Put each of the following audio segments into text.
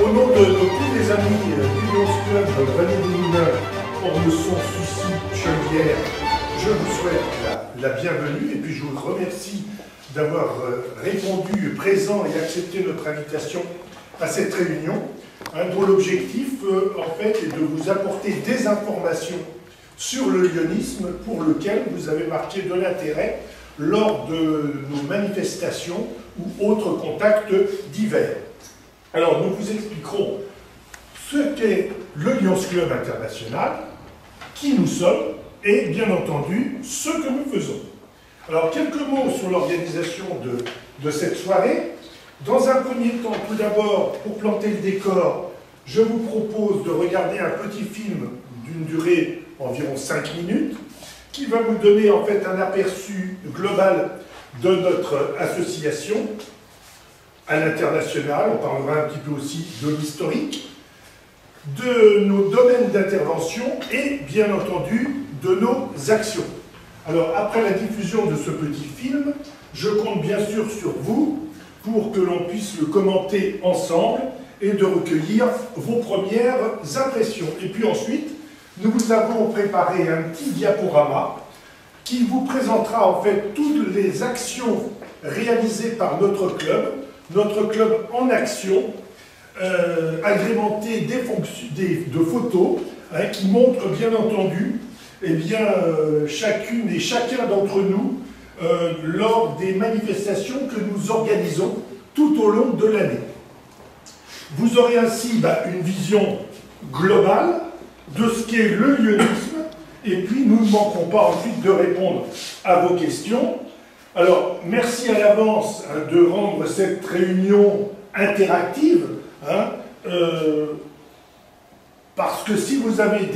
Au nom de tous les amis du Lions Club Vallée des Moulins, Ormesson-Soucy-Chenevière, je vous souhaite la bienvenue et puis je vous remercie d'avoir répondu présent et accepté notre invitation à cette réunion, dont l'objectif en fait est de vous apporter des informations sur le lyonisme pour lequel vous avez marqué de l'intérêt lors de nos manifestations ou autres contacts divers. Alors nous vous expliquerons ce qu'est le Lions Club International, qui nous sommes et bien entendu ce que nous faisons. Alors quelques mots sur l'organisation de cette soirée. Dans un premier temps, tout d'abord, pour planter le décor, je vous propose de regarder un petit film d'une durée environ 5 minutes, qui va vous donner en fait un aperçu global de notre association à l'international. On parlera un petit peu aussi de l'historique, de nos domaines d'intervention et bien entendu de nos actions. Alors après la diffusion de ce petit film, je compte bien sûr sur vous pour que l'on puisse le commenter ensemble et de recueillir vos premières impressions. Et puis ensuite, nous vous avons préparé un petit diaporama qui vous présentera en fait toutes les actions réalisées par notre club en action, agrémenté de photos qui montrent bien entendu chacune et chacun d'entre nous lors des manifestations que nous organisons tout au long de l'année. Vous aurez ainsi une vision globale de ce qu'est le lyonisme, et puis nous ne manquerons pas ensuite de répondre à vos questions. Alors, merci à l'avance de rendre cette réunion interactive, parce que si vous avez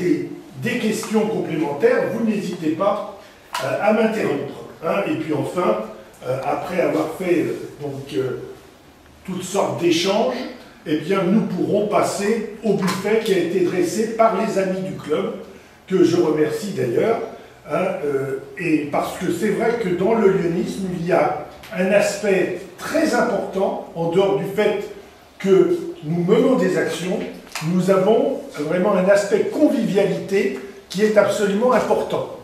des questions complémentaires, vous n'hésitez pas à m'interrompre. Et puis enfin, après avoir fait toutes sortes d'échanges, eh bien nous pourrons passer au buffet qui a été dressé par les amis du club, que je remercie d'ailleurs, et parce que c'est vrai que dans le lyonisme, il y a un aspect très important, en dehors du fait que nous menons des actions, nous avons vraiment un aspect convivialité qui est absolument important.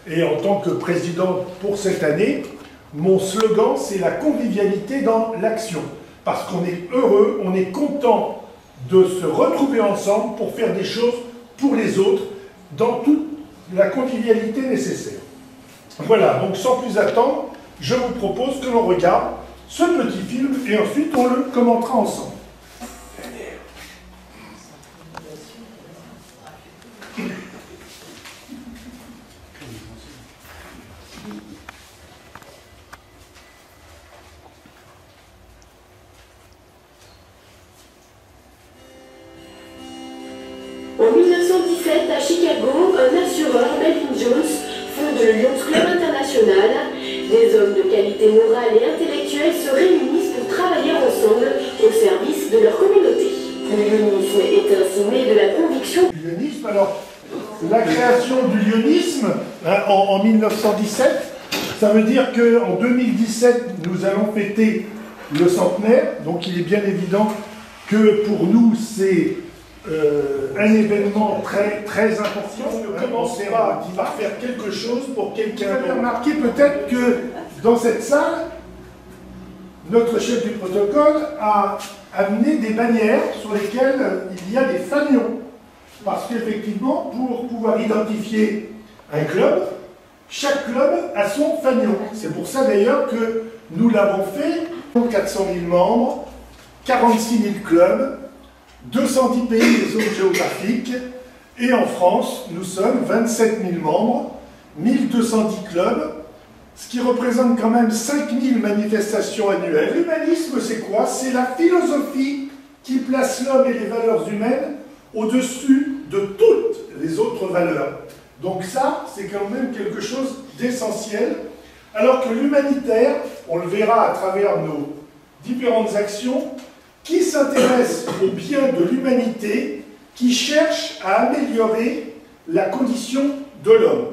Et en tant que président pour cette année, mon slogan, c'est la convivialité dans l'action. Parce qu'on est heureux, on est content de se retrouver ensemble pour faire des choses pour les autres dans toute la convivialité nécessaire. Voilà, donc sans plus attendre, je vous propose que l'on regarde ce petit film et ensuite on le commentera ensemble. En 1917, à Chicago, un assureur, Melvin Jones, fonde le Lions Club International. Des hommes de qualité morale et intellectuelle se réunissent pour travailler ensemble au service de leur communauté. Le lyonisme est ainsi né de la conviction... Lyonisme, alors, la création du lyonisme en 1917, ça veut dire qu'en 2017, nous allons fêter le centenaire, donc il est bien évident que pour nous, c'est un événement très, très important. On commencera à faire quelque chose pour quelqu'un. Vous avez remarqué peut-être que dans cette salle, notre chef du protocole a amené des bannières sur lesquelles il y a des fanions. Parce qu'effectivement, pour pouvoir identifier un club, chaque club a son fanion. C'est pour ça d'ailleurs que nous l'avons fait. 400 000 membres, 46 000 clubs, 210 pays et zones géographiques, et en France, nous sommes 27 000 membres, 1210 clubs, ce qui représente quand même 5 000 manifestations annuelles. L'humanisme, c'est quoi? C'est la philosophie qui place l'homme et les valeurs humaines au-dessus de toutes les autres valeurs. Donc ça, c'est quand même quelque chose d'essentiel, alors que l'humanitaire, on le verra à travers nos différentes actions, qui s'intéresse au bien de l'humanité, qui cherche à améliorer la condition de l'homme.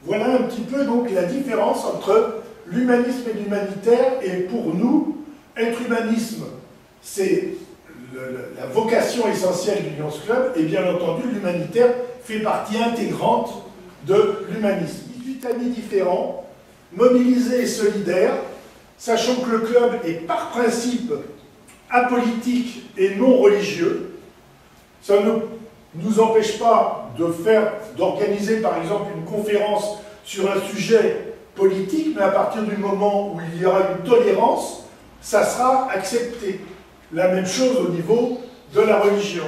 Voilà un petit peu donc la différence entre l'humanisme et l'humanitaire, et pour nous, être humanisme, c'est la vocation essentielle du Lions Club, et bien entendu, l'humanitaire fait partie intégrante de l'humanisme. 18 amis différents, mobilisés et solidaires, sachant que le club est par principe apolitique et non religieux. Ça ne nous empêche pas d'organiser par exemple une conférence sur un sujet politique, mais à partir du moment où il y aura une tolérance, ça sera accepté. La même chose au niveau de la religion.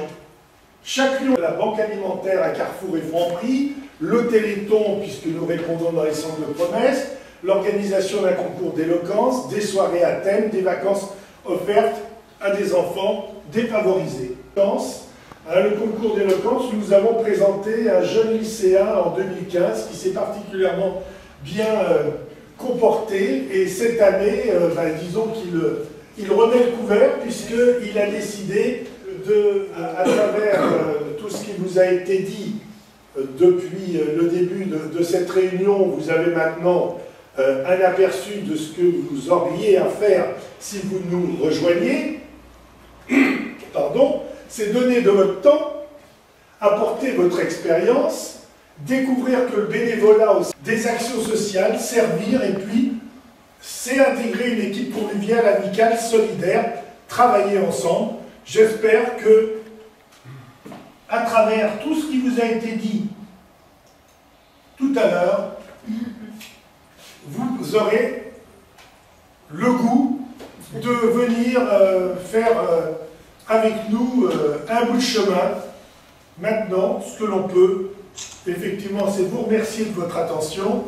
Chaque lion de la banque alimentaire à Carrefour et Franprix, le Téléthon, puisque nous répondons dans les centres de promesses, l'organisation d'un concours d'éloquence, des soirées à thème, des vacances offertes à des enfants défavorisés. Le concours d'éloquence, nous avons présenté un jeune lycéen en 2015 qui s'est particulièrement bien comporté, et cette année, disons qu'il remet le couvert puisqu'il a décidé à travers tout ce qui vous a été dit depuis le début de cette réunion, vous avez maintenant un aperçu de ce que vous auriez à faire si vous nous rejoignez. Pardon, c'est donner de votre temps, apporter votre expérience, découvrir que le bénévolat, des actions sociales, servir, et puis c'est intégrer une équipe conviviale, amicale, solidaire, travailler ensemble. J'espère que, à travers tout ce qui vous a été dit tout à l'heure, vous aurez le goût de venir faire avec nous un bout de chemin. Maintenant, ce que l'on peut, effectivement, c'est vous remercier de votre attention.